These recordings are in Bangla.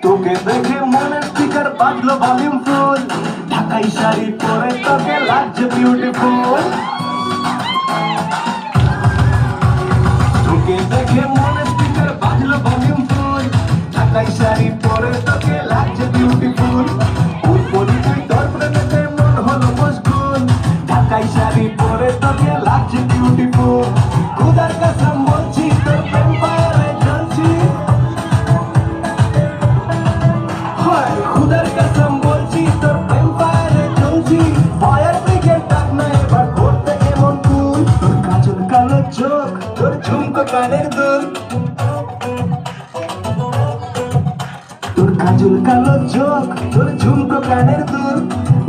তোকে দেখে মনের স্পিকার বাজলো ভলিউম ফুল, ঢাকাই শাড়ি পরে তোকে লাগছে বিউটিফুল। তোকে দেখে মনের স্পিকার বাজলো ভলিউম ফুল, ঢাকাই শাড়ি পরে তোকে লাগছে বিউটিফুল। ওই পরিচয় তোর প্রেমেতে মন হলো মশগুল, ঢাকাই শাড়ি পরে তোকে লাগছে বিউটিফুল। খুদার কসম বলছি তোর প্রেম ফায়ারে জ্বলছি, খুদার কসম বলছি তোর প্রেম ফায়ারে জ্বলছি। ফায়ার ব্রিগেড ডাক না এবার করতে এমন কুল, তোর কাজল কালো চোখ তোর ঝুমকো কানের দুল, তোর কাজল কালো চোখ তোর ঝুমকো কানের দুল।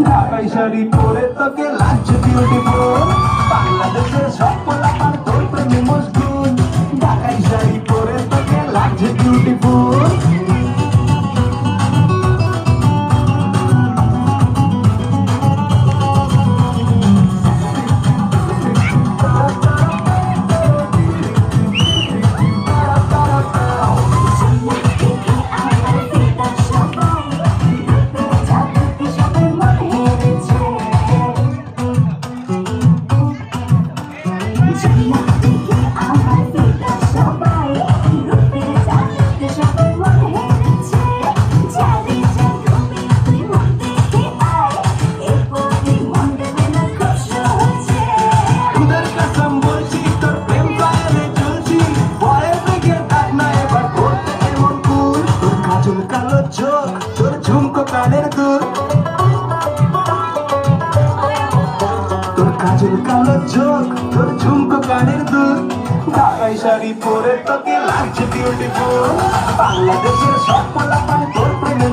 ঢাকাই শাড়ি পরে তোকে লাগছে বিউটিফুল, বাংলাদেশের সব পোলাপান তোর প্রেমে মশগুল। ঢাকাই শাড়ি পরে তোকে লাগছে বিউটিফুল। কালো চোখ তোর ঝুমকো কানের দুল, তোর কাজল কালো চোখ তোর ঝুমকো কানের দুল। ঢাকাই শাড়ি পরে তোকে লাগছে বিউটিফুল, বাংলাদেশের সব পোলাপান তোর প্রেমে